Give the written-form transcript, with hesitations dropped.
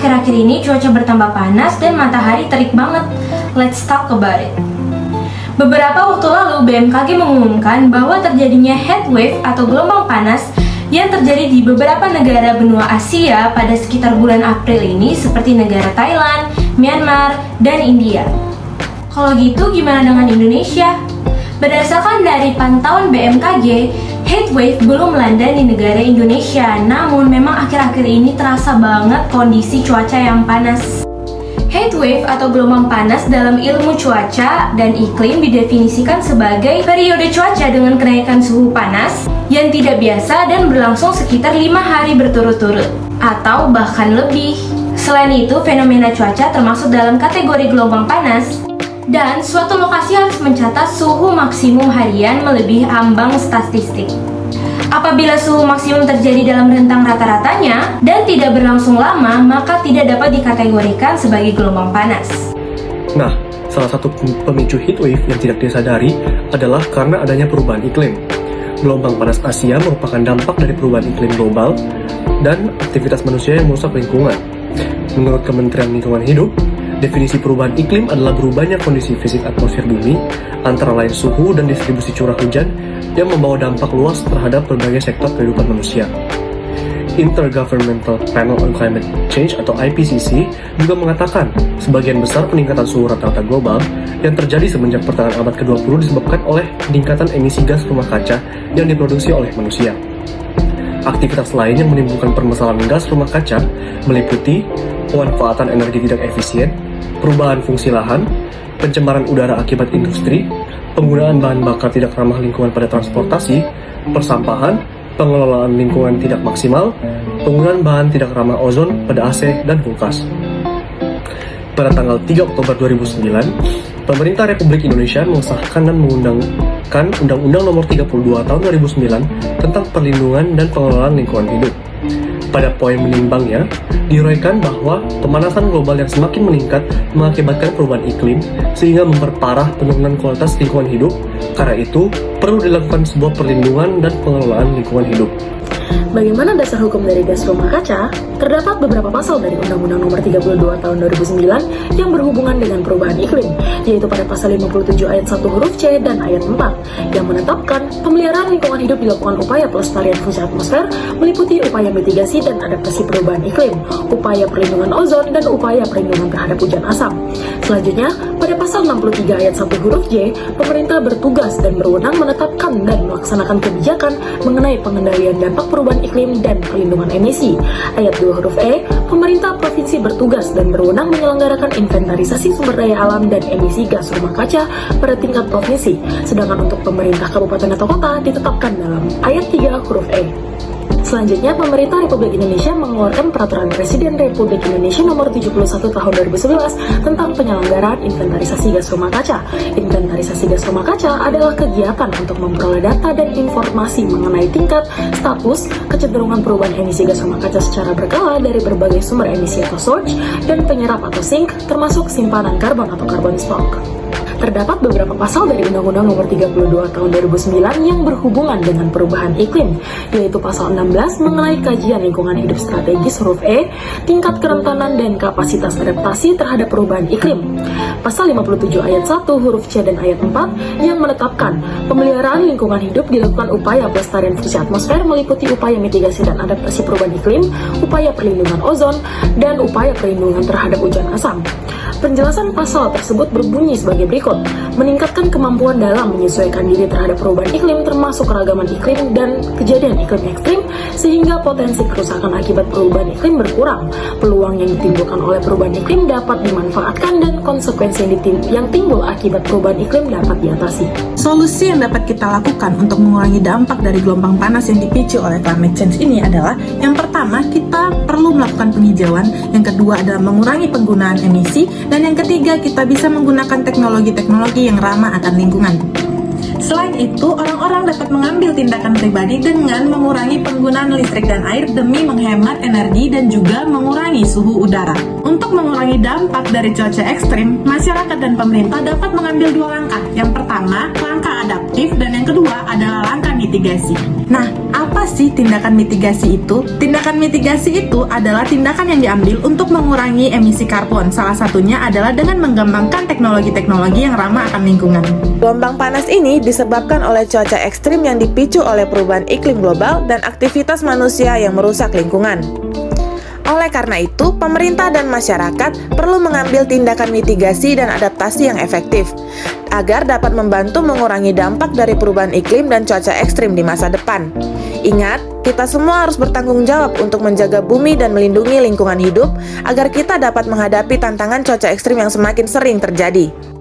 akhir-akhir ini cuaca bertambah panas dan matahari terik banget. Let's talk about it. Beberapa waktu lalu BMKG mengumumkan bahwa terjadinya heatwave atau gelombang panas yang terjadi di beberapa negara benua Asia pada sekitar bulan April ini seperti negara Thailand, Myanmar, dan India. Kalau gitu gimana dengan Indonesia? Berdasarkan dari pantauan BMKG, heatwave belum melanda di negara Indonesia, namun memang akhir-akhir ini terasa banget kondisi cuaca yang panas. Heatwave atau gelombang panas dalam ilmu cuaca dan iklim didefinisikan sebagai periode cuaca dengan kenaikan suhu panas yang tidak biasa dan berlangsung sekitar 5 hari berturut-turut atau bahkan lebih. Selain itu, fenomena cuaca termasuk dalam kategori gelombang panas dan suatu lokasi harus mencatat suhu maksimum harian melebihi ambang statistik. Apabila suhu maksimum terjadi dalam rentang rata-ratanya dan tidak berlangsung lama, maka tidak dapat dikategorikan sebagai gelombang panas. Nah, salah satu pemicu heatwave yang tidak disadari adalah karena adanya perubahan iklim. Gelombang panas Asia merupakan dampak dari perubahan iklim global dan aktivitas manusia yang merusak lingkungan. Menurut Kementerian Lingkungan Hidup, definisi perubahan iklim adalah berubahnya kondisi fisik atmosfer bumi, antara lain suhu dan distribusi curah hujan yang membawa dampak luas terhadap berbagai sektor kehidupan manusia. Intergovernmental Panel on Climate Change atau IPCC juga mengatakan sebagian besar peningkatan suhu rata-rata global yang terjadi semenjak pertengahan abad ke-20 disebabkan oleh peningkatan emisi gas rumah kaca yang diproduksi oleh manusia. Aktivitas lain yang menimbulkan permasalahan gas rumah kaca meliputi pemanfaatan energi tidak efisien, perubahan fungsi lahan, pencemaran udara akibat industri, penggunaan bahan bakar tidak ramah lingkungan pada transportasi, persampahan, pengelolaan lingkungan tidak maksimal, penggunaan bahan tidak ramah ozon pada AC dan kulkas. Pada tanggal 3 Oktober 2009, Pemerintah Republik Indonesia mengesahkan dan mengundangkan Undang-Undang Nomor 32 Tahun 2009 tentang perlindungan dan pengelolaan lingkungan hidup. Pada poin menimbangnya, diuraikan bahwa pemanasan global yang semakin meningkat mengakibatkan perubahan iklim sehingga memperparah penurunan kualitas lingkungan hidup. Karena itu, perlu dilakukan sebuah perlindungan dan pengelolaan lingkungan hidup. Bagaimana dasar hukum dari gas rumah kaca? Terdapat beberapa pasal dari Undang-Undang Nomor 32 Tahun 2009 yang berhubungan dengan perubahan iklim, yaitu pada pasal 57 ayat 1 huruf C dan ayat 4, yang menetapkan pemeliharaan lingkungan hidup dilakukan upaya pelestarian fungsi atmosfer, meliputi upaya mitigasi dan adaptasi perubahan iklim, upaya perlindungan ozon, dan upaya perlindungan terhadap hujan asam. Selanjutnya, pada pasal 63 ayat 1 huruf J, pemerintah bertugas dan berwenang menetapkan dan melaksanakan kebijakan mengenai pengendalian dampak perubahan iklim dan perlindungan emisi. Ayat 2 huruf E, pemerintah provinsi bertugas dan berwenang menyelenggarakan inventarisasi sumber daya alam dan emisi gas rumah kaca pada tingkat provinsi, sedangkan untuk pemerintah kabupaten atau kota ditetapkan dalam ayat 3 huruf E. Selanjutnya, pemerintah Republik Indonesia mengeluarkan Peraturan Presiden Republik Indonesia Nomor 71 Tahun 2011 tentang penyelenggaraan inventarisasi gas rumah kaca. Inventarisasi gas rumah kaca adalah kegiatan untuk memperoleh data dan informasi mengenai tingkat, status, kecenderungan perubahan emisi gas rumah kaca secara berkala dari berbagai sumber emisi atau source, dan penyerap atau sink, termasuk simpanan karbon atau carbon stock. Terdapat beberapa pasal dari Undang-Undang Nomor 32 Tahun 2009 yang berhubungan dengan perubahan iklim, yaitu pasal 16 mengenai kajian lingkungan hidup strategis huruf E, tingkat kerentanan dan kapasitas adaptasi terhadap perubahan iklim. Pasal 57 ayat 1 huruf C dan ayat 4 yang menetapkan pemeliharaan lingkungan hidup dilakukan upaya pelestarian fungsi atmosfer meliputi upaya mitigasi dan adaptasi perubahan iklim, upaya perlindungan ozon, dan upaya perlindungan terhadap hujan asam. Penjelasan pasal tersebut berbunyi sebagai berikut: meningkatkan kemampuan dalam menyesuaikan diri terhadap perubahan iklim termasuk keragaman iklim dan kejadian iklim ekstrim sehingga potensi kerusakan akibat perubahan iklim berkurang, peluang yang ditimbulkan oleh perubahan iklim dapat dimanfaatkan, dan konsekuensi yang timbul akibat perubahan iklim dapat diatasi. Solusi yang dapat kita lakukan untuk mengurangi dampak dari gelombang panas yang dipicu oleh climate change ini adalah: yang pertama, kita perlu melakukan penghijauan, yang kedua adalah mengurangi penggunaan emisi, dan yang ketiga, kita bisa menggunakan teknologi yang ramah akan lingkungan. Selain itu, orang-orang dapat mengambil tindakan pribadi dengan mengurangi penggunaan listrik dan air demi menghemat energi dan juga mengurangi suhu udara. Untuk mengurangi dampak dari cuaca ekstrim, masyarakat dan pemerintah dapat mengambil dua langkah. Yang pertama, langkah adaptif, dan yang kedua adalah langkah mitigasi. Nah, Apa sih tindakan mitigasi itu? Tindakan mitigasi itu adalah tindakan yang diambil untuk mengurangi emisi karbon. Salah satunya adalah dengan mengembangkan teknologi-teknologi yang ramah akan lingkungan. Gelombang panas ini disebabkan oleh cuaca ekstrim yang dipicu oleh perubahan iklim global dan aktivitas manusia yang merusak lingkungan. Oleh karena itu, pemerintah dan masyarakat perlu mengambil tindakan mitigasi dan adaptasi yang efektif agar dapat membantu mengurangi dampak dari perubahan iklim dan cuaca ekstrim di masa depan. Ingat, kita semua harus bertanggung jawab untuk menjaga bumi dan melindungi lingkungan hidup agar kita dapat menghadapi tantangan cuaca ekstrim yang semakin sering terjadi.